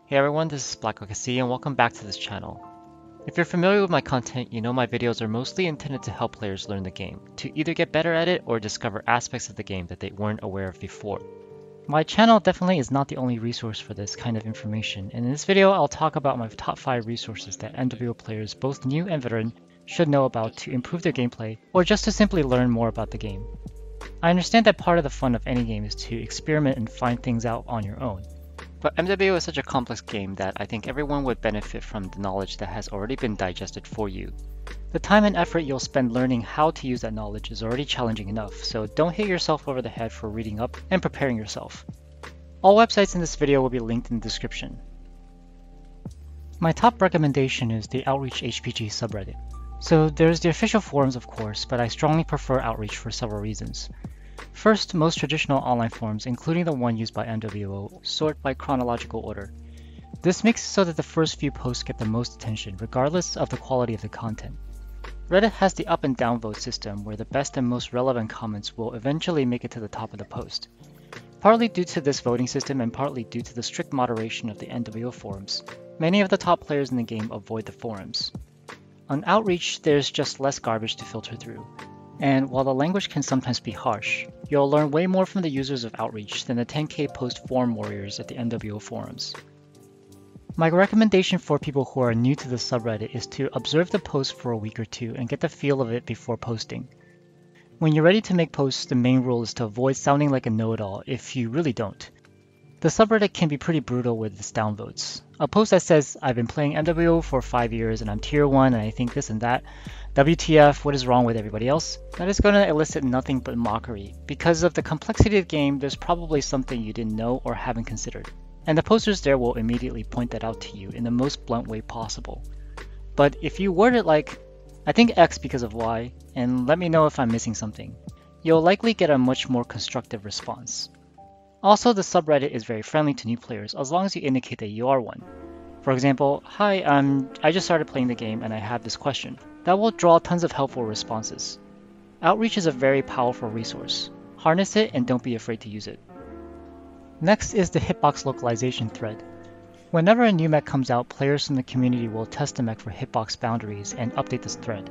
Hey everyone, this is BlackOKC and welcome back to this channel. If you're familiar with my content, you know my videos are mostly intended to help players learn the game, to either get better at it or discover aspects of the game that they weren't aware of before. My channel definitely is not the only resource for this kind of information, and in this video I'll talk about my top 5 resources that MWO players, both new and veteran, should know about to improve their gameplay, or just to simply learn more about the game. I understand that part of the fun of any game is to experiment and find things out on your own. But MWO is such a complex game that I think everyone would benefit from the knowledge that has already been digested for you. The time and effort you'll spend learning how to use that knowledge is already challenging enough, so don't hit yourself over the head for reading up and preparing yourself. All websites in this video will be linked in the description. My top recommendation is the Outreach HPG subreddit. So there's the official forums of course, but I strongly prefer Outreach for several reasons. First, most traditional online forums, including the one used by MWO, sort by chronological order. This makes it so that the first few posts get the most attention, regardless of the quality of the content. Reddit has the up and down vote system, where the best and most relevant comments will eventually make it to the top of the post. Partly due to this voting system and partly due to the strict moderation of the MWO forums, many of the top players in the game avoid the forums. On Outreach, there's just less garbage to filter through. And while the language can sometimes be harsh, you'll learn way more from the users of Outreach than the 10k post forum warriors at the MWO forums. My recommendation for people who are new to the subreddit is to observe the post for a week or two and get the feel of it before posting. When you're ready to make posts, the main rule is to avoid sounding like a know-it-all if you really don't. The subreddit can be pretty brutal with its downvotes. A post that says, "I've been playing MWO for 5 years and I'm tier 1 and I think this and that. WTF, what is wrong with everybody else?" That is going to elicit nothing but mockery. Because of the complexity of the game, there's probably something you didn't know or haven't considered. And the posters there will immediately point that out to you in the most blunt way possible. But if you word it like, "I think X because of Y, and let me know if I'm missing something," you'll likely get a much more constructive response. Also, the subreddit is very friendly to new players as long as you indicate that you are one. For example, "Hi, I just started playing the game and I have this question." That will draw tons of helpful responses. Outreach is a very powerful resource. Harness it and don't be afraid to use it. Next is the Hitbox Localization thread. Whenever a new mech comes out, players from the community will test the mech for hitbox boundaries and update this thread.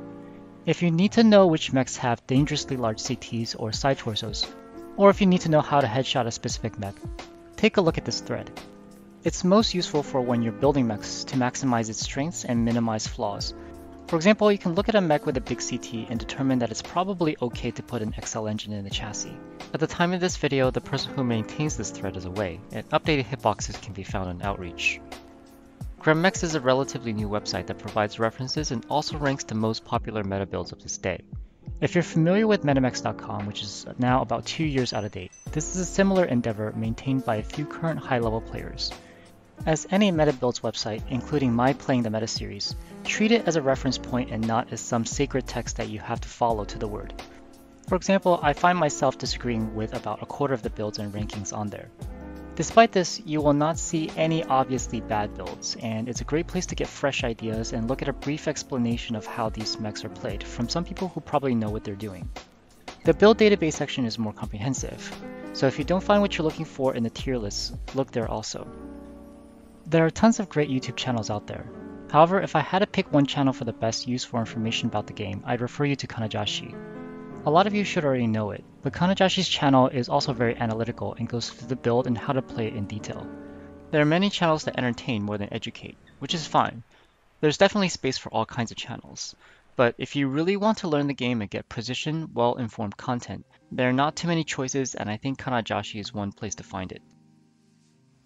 If you need to know which mechs have dangerously large CTs or side torsos, or if you need to know how to headshot a specific mech, take a look at this thread. It's most useful for when you're building mechs to maximize its strengths and minimize flaws. For example, you can look at a mech with a big CT and determine that it's probably okay to put an XL engine in the chassis. At the time of this video, the person who maintains this thread is away, and updated hitboxes can be found on Outreach. GremMechs is a relatively new website that provides references and also ranks the most popular meta builds of this day. If you're familiar with MetaMechs.com, which is now about 2 years out of date, this is a similar endeavor maintained by a few current high-level players. As any meta builds website, including my Playing the Meta series, treat it as a reference point and not as some sacred text that you have to follow to the word. For example, I find myself disagreeing with about a quarter of the builds and rankings on there. Despite this, you will not see any obviously bad builds, and it's a great place to get fresh ideas and look at a brief explanation of how these mechs are played from some people who probably know what they're doing. The build database section is more comprehensive, so if you don't find what you're looking for in the tier list, look there also. There are tons of great YouTube channels out there. However, if I had to pick one channel for the best use for information about the game, I'd refer you to Kanajashi. A lot of you should already know it, but Kanajashi's channel is also very analytical and goes through the build and how to play it in detail. There are many channels that entertain more than educate, which is fine. There's definitely space for all kinds of channels. But if you really want to learn the game and get precision, well-informed content, there are not too many choices, and I think Kanajashi is one place to find it.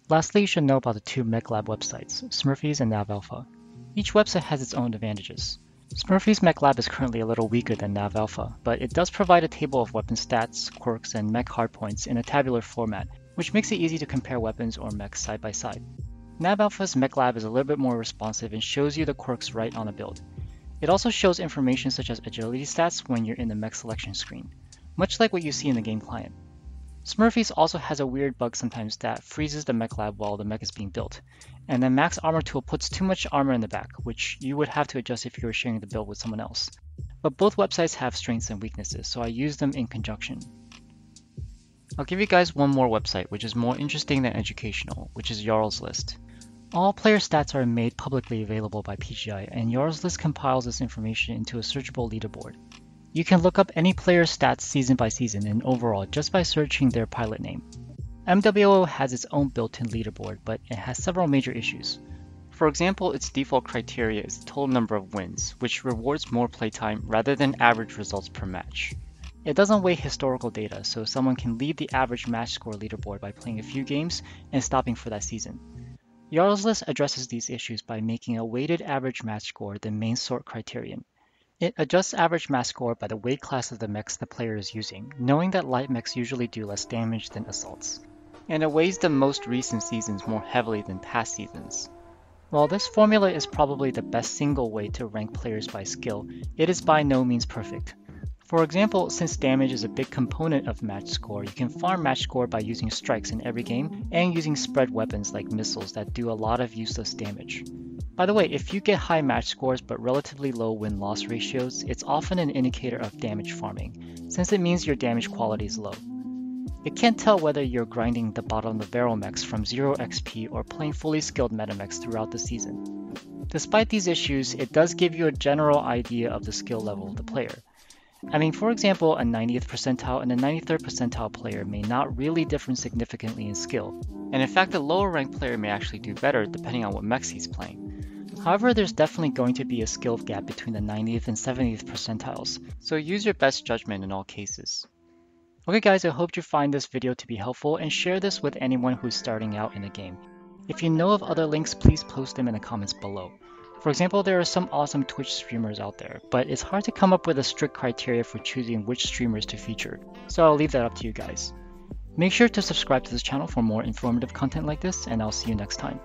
Lastly, you should know about the two MechLab websites, Smurfy's and NavAlpha. Each website has its own advantages. Smurfy's MechLab is currently a little weaker than NavAlpha, but it does provide a table of weapon stats, quirks, and mech hardpoints in a tabular format, which makes it easy to compare weapons or mechs side by side. NavAlpha's MechLab is a little bit more responsive and shows you the quirks right on the build. It also shows information such as agility stats when you're in the mech selection screen, much like what you see in the game client. Smurfy's also has a weird bug sometimes that freezes the mech lab while the mech is being built, and the max armor tool puts too much armor in the back, which you would have to adjust if you were sharing the build with someone else. But both websites have strengths and weaknesses, so I use them in conjunction. I'll give you guys one more website which is more interesting than educational, which is Jarl's List. All player stats are made publicly available by PGI, and Yar's List compiles this information into a searchable leaderboard. You can look up any player's stats season by season and overall just by searching their pilot name. MWO has its own built-in leaderboard, but it has several major issues. For example, its default criteria is the total number of wins, which rewards more playtime rather than average results per match. It doesn't weigh historical data, so someone can leave the average match score leaderboard by playing a few games and stopping for that season. Yar's List addresses these issues by making a weighted average match score the main sort criterion. It adjusts average match score by the weight class of the mechs the player is using, knowing that light mechs usually do less damage than assaults. And it weighs the most recent seasons more heavily than past seasons. While this formula is probably the best single way to rank players by skill, it is by no means perfect. For example, since damage is a big component of match score, you can farm match score by using strikes in every game and using spread weapons like missiles that do a lot of useless damage. By the way, if you get high match scores but relatively low win-loss ratios, it's often an indicator of damage farming, since it means your damage quality is low. It can't tell whether you're grinding the bottom of the barrel mechs from 0 XP or playing fully skilled meta mechs throughout the season. Despite these issues, it does give you a general idea of the skill level of the player. I mean, for example, a 90th percentile and a 93rd percentile player may not really differ significantly in skill, and in fact, the lower ranked player may actually do better depending on what mechs he's playing. However, there's definitely going to be a skill gap between the 90th and 70th percentiles, so use your best judgment in all cases. Okay guys, I hope you find this video to be helpful and share this with anyone who's starting out in a game. If you know of other links, please post them in the comments below. For example, there are some awesome Twitch streamers out there, but it's hard to come up with a strict criteria for choosing which streamers to feature, so I'll leave that up to you guys. Make sure to subscribe to this channel for more informative content like this, and I'll see you next time.